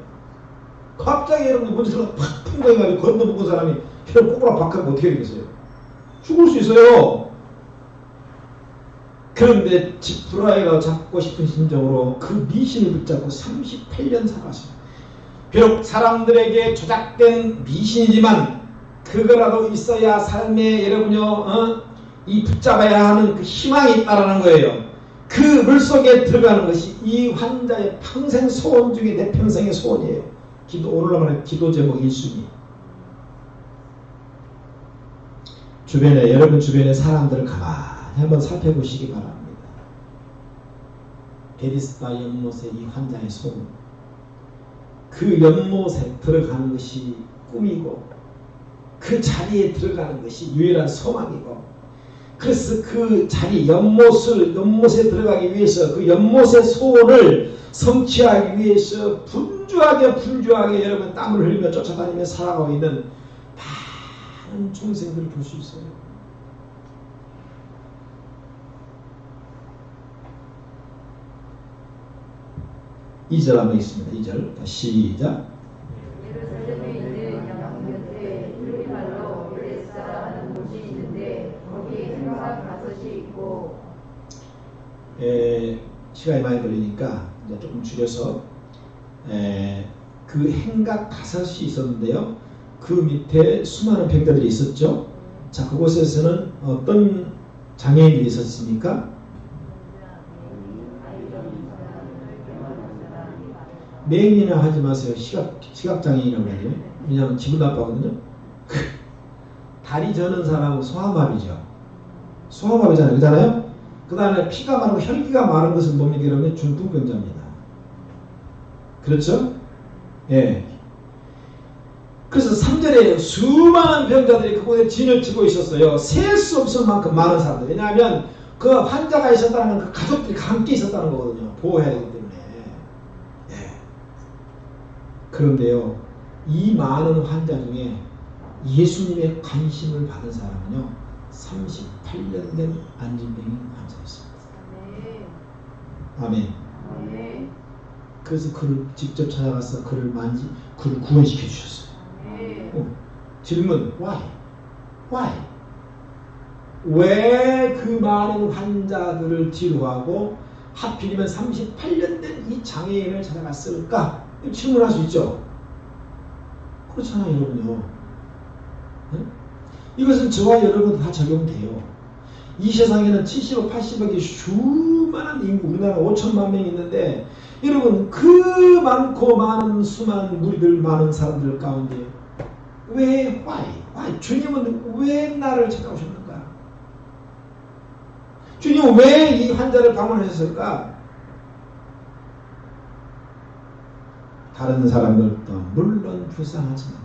A: 갑자기 여러분 먼저 들어가 팍 풍덩이가지고 걸음도 못 간 사람이 이런 꼬꾸라 박하면 어떻게 되겠어요? 죽을 수 있어요. 그런데 지푸라기가 잡고 싶은 심정으로 그 미신을 붙잡고 38년 살았습니다. 비록 사람들에게 조작된 미신이지만 그거라도 있어야 삶에 여러분요 이 붙잡아야 하는 그 희망이 있다라는 거예요. 그 물속에 들어가는 것이 이 환자의 평생 소원 중에 내 평생의 소원이에요. 오늘날만의 기도 제목 1순위. 주변에 여러분 주변의 사람들을 가만히 한번 살펴보시기 바랍니다. 베데스다 연못의 이 환자의 소원, 그 연못에 들어가는 것이 꿈이고 그 자리에 들어가는 것이 유일한 소망이고, 그래서 그 자리 연못에 들어가기 위해서 그 연못의 소원을 성취하기 위해서 분주하게 여러분 땀을 흘리며 쫓아다니며 살아가고 있는 많은 중생들을 볼 수 있어요. 이 절 한번 있습니다. 2절 시작.
B: 예루살렘에 있는 양곁에 트리발로 베데스다라는 곳이 있는데 거기에 행각 5이 있고.
A: 시간이 많이 걸리니까 이제 조금 줄여서 그 행각 5이 있었는데요. 그 밑에 수많은 병자들이 있었죠. 자, 그곳에서는 어떤 장애인들이 있었습니까? 맹인이나 하지 마세요. 시각장애인이라고 해야 돼요. 왜냐하면 기분 나빠하거든요. 다리 저는 사람은 소아마비죠. 소아마비잖아요. 그렇잖아요? 그 다음에 피가 마르고 혈기가 마른 것은 뭡니까? 여러분, 중풍병자입니다. 그렇죠? 예. 그래서 3절에 수많은 병자들이 그곳에 진을 치고 있었어요. 셀 수 없을 만큼 많은 사람들. 왜냐하면 그 환자가 있었다는 건 그 가족들이 함께 있었다는 거거든요. 보호해야 되기 때문에. 그런데요, 이 많은 환자 중에 예수님의 관심을 받은 사람은요, 38년 된 안진병인 환자였습니다. 아멘. 아멘. 그래서 그를 직접 찾아가서 그를 구원시켜 주셨어요. 질문, why? 왜 그 많은 환자들을 뒤로하고 하필이면 38년 된 이 장애인을 찾아갔을까? 질문할 수 있죠. 그렇잖아요, 여러분요. 네? 이것은 저와 여러분 다 적용돼요. 이 세상에는 70억, 80억의 수많은 인구, 우리나라 5천만 명이 있는데, 여러분 그 많고 많은 수많은 무리들, 많은 사람들 가운데 why? 주님은 왜 나를 찾아오셨는가? 주님은 왜 이 환자를 방문하셨을까? 다른 사람들도 물론 불쌍하지만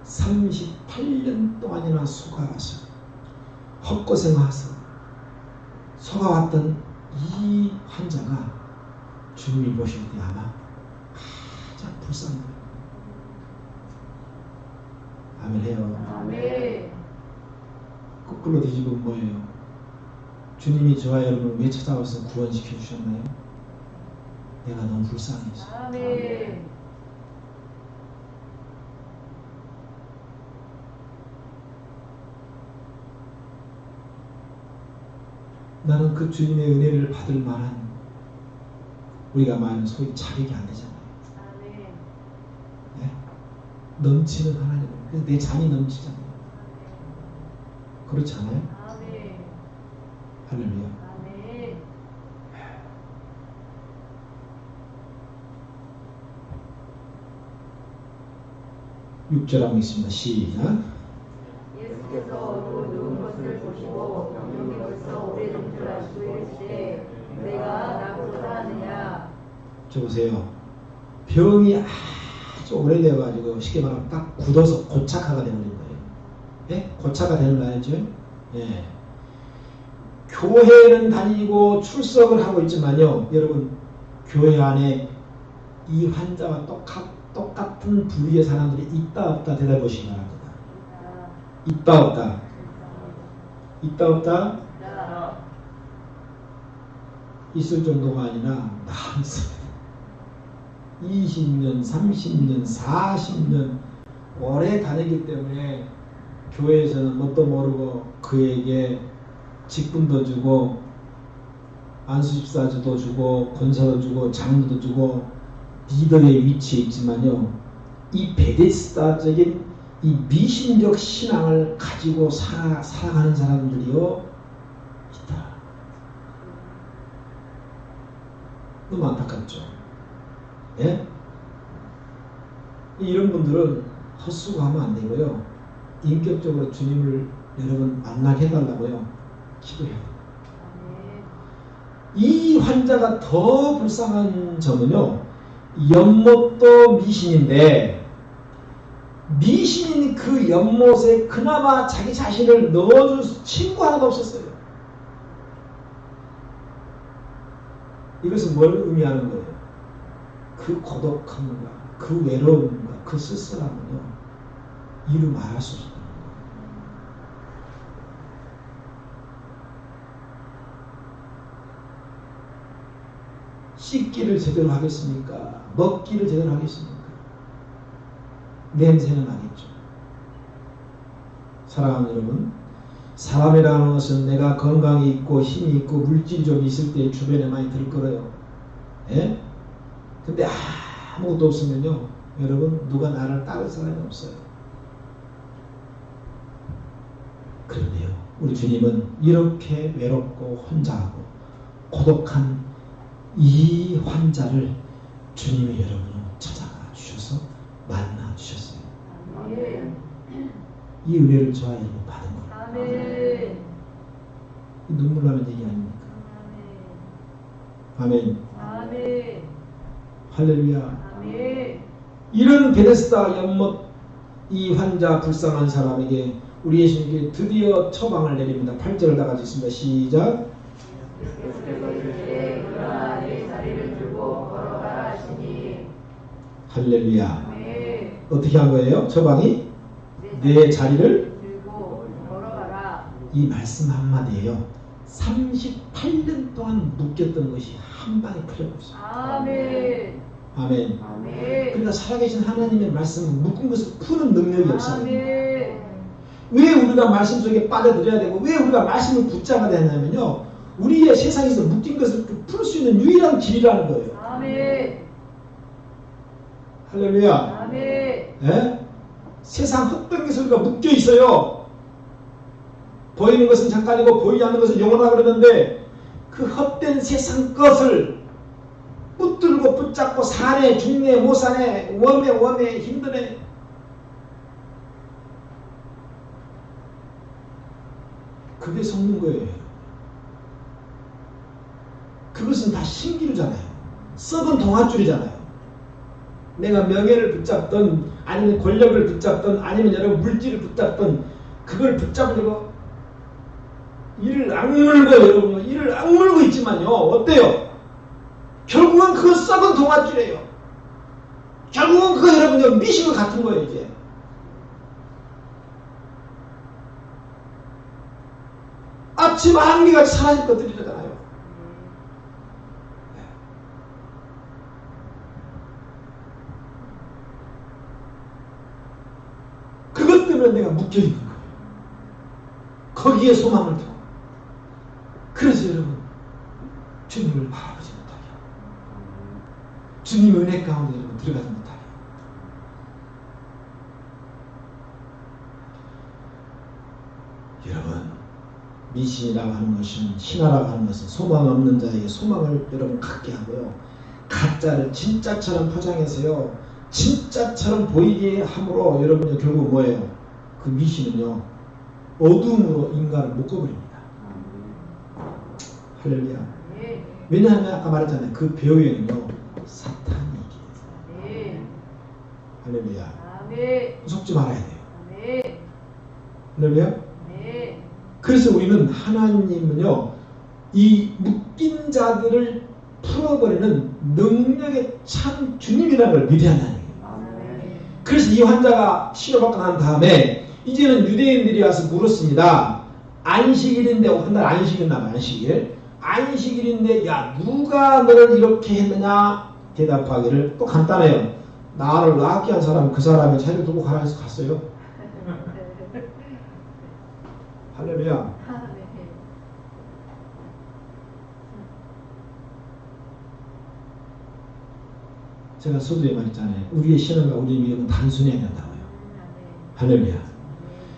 A: 38년 동안이나 속아와서 헛고생해서 속아왔던 이 환자가 주님이 보실 때 아마 가장 불쌍해요. 아멘 해요.
B: 아멘.
A: 거꾸로 뒤집으면 뭐예요? 주님이 저와 여러분을 왜 찾아와서 구원시켜 주셨나요? 내가 너무 불쌍해서.
B: 아멘.
A: 나는 그 주님의 은혜를 받을 만한, 우리가 말하는 소위 자격이 안 되잖아요.
B: 아멘.
A: 네? 넘치는 하나님, 그래서 내 잠이 넘치잖아요. 그렇지 않아요?
B: 아멘.
A: 할렐루야.
B: 아멘.
A: 6절 하고 있습니다. 시작.
B: 예수께서 또 누운 것을 보시고 병이 벌써 오래된 줄 아시고 이르시되 내가 나보다 하느냐.
A: 저 보세요. 병이 아주 오래되어가지고 쉽게 말하면 딱 굳어서 고착화가 되는 거예요. 예? 고착화 되는 거 알죠? 예. 교회는 다니고 출석을 하고 있지만요, 여러분, 교회 안에 이 환자와 똑같은 부류의 사람들이 있다 없다 대답해 보시기 바랍니다. 있다 없다. 있다 없다. 있을 정도가 아니라 많습니다. 20년, 30년, 40년 오래 다니기 때문에 교회에서는 뭣도 모르고 그에게 직분도 주고 안수집사도 주고 권사도 주고 장로도 주고 리더의 위치에 있지만요, 이 베데스다적인 이 미신적 신앙을 가지고 살아가는 사람들이요 있다. 너무 안타깝죠. 예? 이런 분들은 헛수고하면 안 되고요, 인격적으로 주님을 여러분 만나게 해달라고요. 기도해야 돼요. 이 환자가 더 불쌍한 점은요. 연못도 미신인데 미신인 그 연못에 그나마 자기 자신을 넣어줄 친구 하나도 없었어요. 이것은 뭘 의미하는 거예요? 그 고독함과 그 외로움과 그 쓸쓸함은요. 이루 말할 수 없어요. 씻기를 제대로 하겠습니까? 먹기를 제대로 하겠습니까? 냄새는 나겠죠. 사랑하는 여러분, 사람이라는 것은 내가 건강이 있고 힘이 있고 물질이 좀 있을 때 주변에 많이 들끓어요. 예? 근데 아무것도 없으면요, 여러분, 누가 나를 따를 사람이 없어요. 그런데요, 우리 주님은 이렇게 외롭고 혼자하고 고독한 이 환자를 주님이 여러분을 찾아가 주셔서 만나 주셨어요. 이 은혜를 저와 여러분 받은 거예요.
B: 아멘.
A: 눈물 나는 얘기 아닙니까? 아멘.
B: 아멘.
A: 할렐루야.
B: 아멘.
A: 이런 베데스다 연못 이 환자 불쌍한 사람에게 우리 예수님께 드디어 처방을 내립니다. 8절을 다 같이 읽습니다. 시작.
B: 예수께서 이르시되 일어나 내 자리를 들고 걸어가라 하시니.
A: 할렐루야.
B: 아멘.
A: 어떻게 한 거예요? 처방이 내 자리를
B: 들고 걸어가라.
A: 이 말씀 한마디예요. 38년 동안 묶였던 것이 한 방에 풀려버렸어요.
B: 아멘.
A: 아멘.
B: 아멘.
A: 그러니까 살아계신 하나님의 말씀은 묶은 것을 푸는 능력이 없어요.
B: 아멘.
A: 왜 우리가 말씀 속에 빠져들어야 되고 왜 우리가 말씀을 붙잡아야 되냐면요. 우리의 세상에서 묶인 것을 풀 수 있는 유일한 길이라는 거예요.
B: 아멘.
A: 할렐루야.
B: 아멘.
A: 예? 세상 헛된 것에 우리가 묶여 있어요. 보이는 것은 잠깐이고 보이지 않는 것은 영원하다 그러는데 그 헛된 세상 것을 붙들고 붙잡고 사네 죽네 못 사네 웜에 힘드네. 그게 속는 거예요. 그것은 다 신기루잖아요. 썩은 동아줄이잖아요. 내가 명예를 붙잡던 아니면 권력을 붙잡던 아니면 여러 물질을 붙잡던 그걸 붙잡으려고 이를 악물고 여러분 이를 악물고 있지만요. 어때요? 결국은 그거 썩은 동아줄이에요. 결국은 그거 여러분요 미신과 같은 거예요. 이제 아침 한기같이 사라질 것들이잖아요. 그것 때문에 내가 묶여있는 거예요. 거기에 소망을 두고. 그래서 여러분 주님을 바라보지 못하게 하고 주님 은혜 가운데 여러분 들어가지 못하게 하고. 여러분 미신이라고 하는 것은 신화라고 하는 것은 소망 없는 자에게 소망을 여러분 갖게 하고요. 가짜를 진짜처럼 포장해서요. 진짜처럼 보이게 함으로 여러분이 결국 뭐예요? 그 미신은요. 어둠으로 인간을 묶어버립니다. 할렐루야. 왜냐하면 아까 말했잖아요. 그 배후에는요. 사탄이 있어요. 할렐루야. 속지 말아야 돼요. 할렐루야. 그래서 우리는 하나님은요. 이 묶인 자들을 풀어버리는 능력의 참 주님이라는 걸 믿어야 한다는 거예요. 그래서 이 환자가 치료받고 난 다음에 이제는 유대인들이 와서 물었습니다. 안식일인데 한날 안식일이나 안식일. 안식일인데 야 누가 너를 이렇게 했느냐 대답하기를 또 간단해요. 나를 낫게 한 사람은 그 사람의 자리를 두고 가라 해서 갔어요. 할렐루야. 제가 서두에 말했잖아요. 우리의 신앙과 우리의 믿음은 단순해야 된다고요. 할렐루야.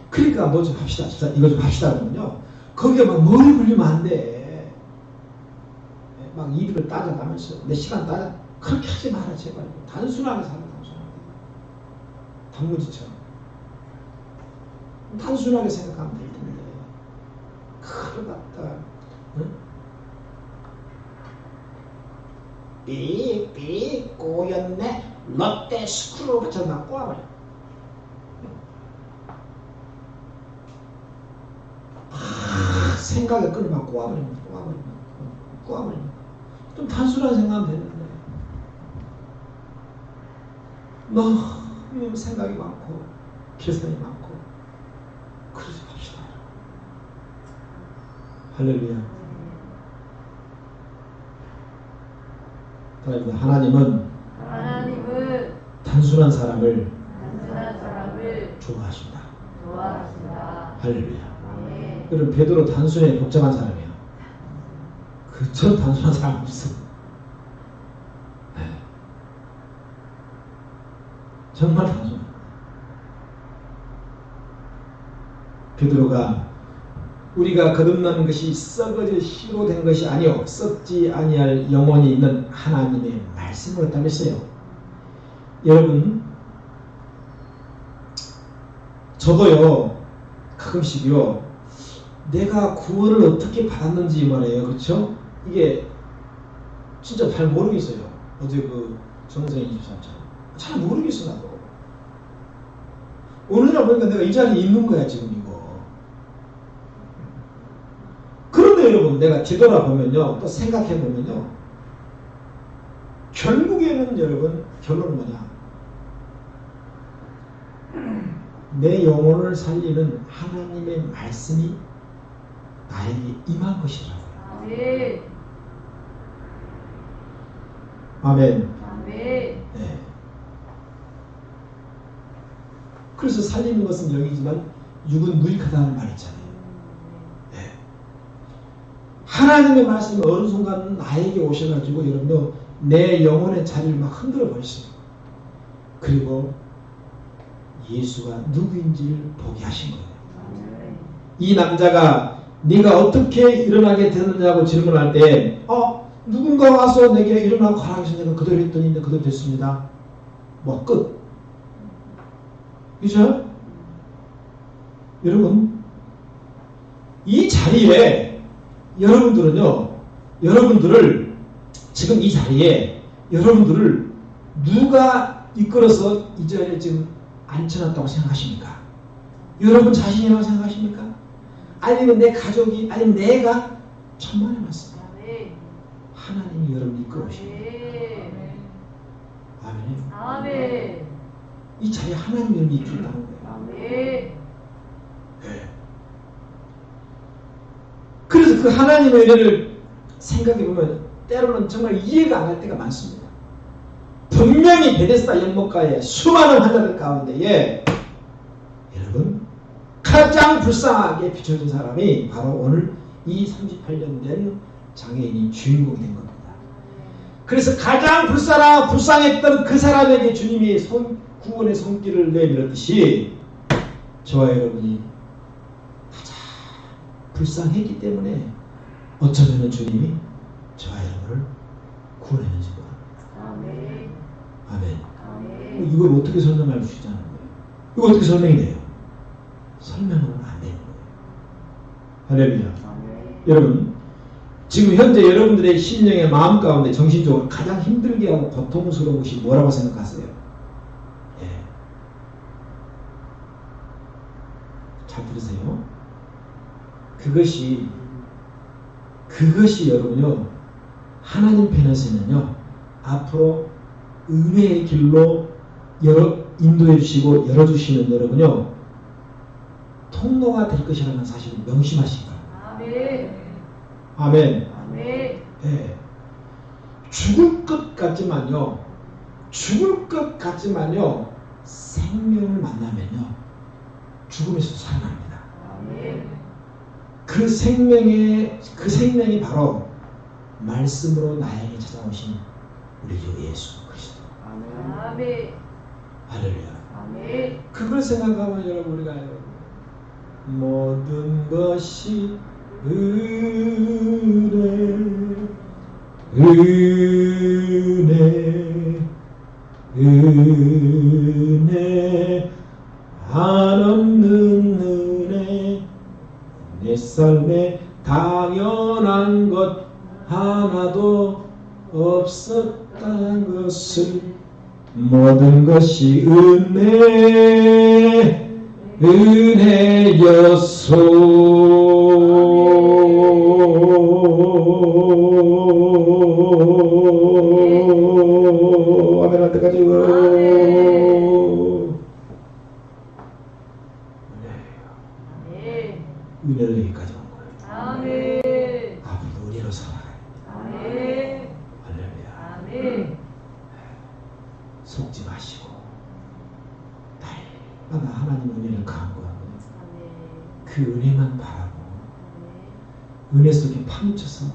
A: 그러니까 뭐 좀 합시다. 이거 좀 합시다 그러면요. 거기에 막 머리 굴리면 안 돼. 막 이득을 따져가면서 내 시간 따져. 그렇게 하지 마라 제발. 단순하게 살아. 단순하게. 단무지처럼. 단순하게 생각하면 될 텐데 그걸 갖다 삐삐 꼬였네 롯데 스크루 같이 막 꼬아버려. 생각에 끈을 막 꼬아버리면 좀 단순한 생각하면 되는데 너무 생각이 많고 계산이 많고 그러지 맙시다. 할렐루야. 하나님은 단순한 사람을 좋아하신다. 할렐루야. 그럼 베드로 단순해 복잡한 사람이야. 그저 단순한 사람 없어. 네. 정말 단순해. 베드로가 우리가 거듭나는 것이 썩어져 씨로 된 것이 아니요 썩지 아니할 영원히 있는 하나님의 말씀으로 따르세요. 여러분 저도요 가끔씩요 내가 구원을 어떻게 받았는지 말이에요. 그렇죠? 이게 진짜 잘 모르겠어요. 어제 그 정성이 23차 잘 모르겠어 나도. 오늘날 보니까 내가 이 자리에 있는 거야 지금 이거. 그런데 여러분 내가 뒤돌아보면요 또 생각해보면요 결국에는 여러분 결론은 뭐냐 내 영혼을 살리는 하나님의 말씀이 나에게 임한 것이라고요. 아멘. 네. 그래서 살리는 것은 영이지만 육은 무익하다는 말 있잖아요. 네. 하나님의 말씀이 어느 순간 나에게 오셔가지고 여러분도 내 영혼의 자리를 막 흔들어 버렸어요. 그리고 예수가 누구인지를 보게 하신 거예요. 이 남자가 네가 어떻게 일어나게 되느냐고 질문할 때 누군가 와서 내게 일어나고 가라고 해서 내가 그대로 했더니 그대로 됐습니다. 뭐 끝. 그죠? 여러분 이 자리에 여러분들을 지금 이 자리에 여러분들을 누가 이끌어서 이 자리에 지금 앉혀놨다고 생각하십니까? 여러분 자신이라고 생각하십니까? 아니면 내 가족이 아니면 내가 천만의 말씀. 하나님이 여러분을 이끌어오십니다. 아멘. 이 자리에 하나님이 여러분을 이끌었다는 거예요. 네. 그래서 그 하나님의 은혜를 생각해보면 때로는 정말 이해가 안 갈 때가 많습니다. 분명히 베데스다 연못가에 수많은 환자들 가운데에 여러분 가장 불쌍하게 비춰진 사람이 바로 오늘 이 38년 된 장애인이 주인공이 된 겁니다. 그래서 가장 불쌍했던 그 사람에게 주님이 구원의 손길을 내밀었듯이 저와 여러분이 가장 불쌍했기 때문에 어쩌면 주님이 저와 여러분을 구원했는지 모릅니다. 아멘. 이걸 어떻게 설명할 수 있다는 거예요? 이거 어떻게 설명이 돼요? 설명은 안 되는 거예요. 할렐루야. 여러분 지금 현재 여러분들의 심령의 마음 가운데 정신적으로 가장 힘들게 하고 고통스러운 것이 뭐라고 생각하세요? 잘 들으세요. 그것이 여러분요 하나님 편에서는요 앞으로 은혜의 길로 인도해 주시고 열어주시는 여러분요 통로가 될 것이라는 사실을 명심하시기 바랍니다. 아멘. 네. 죽을 것 같지만요 생명을 만나면요 죽음에서 살아납니다. 그 생명이 바로 말씀으로 나에게 찾아오신 우리 주 예수 그리스도. 할렐루야. 그걸 생각하면 여러분 우리가 모든 것이 은혜 한없는 불편한 것 하나도 없었다는 것을 모든 것이 은혜였소. 아멘. 할 때까지 은혜로 여기까지 온 거예요.
B: 아멘.
A: 앞으로도 은혜로 살아가요.
B: 아멘.
A: 할렐루야.
B: 아멘.
A: 속지 마시고 날마다 하나님 은혜를 간구하고 그 은혜만 바라고 은혜 속에 파묻혀서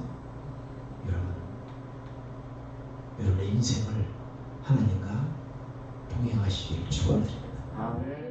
A: 여러분의 인생을 하나님과 동행하시기를 축원드립니다.
B: 아멘.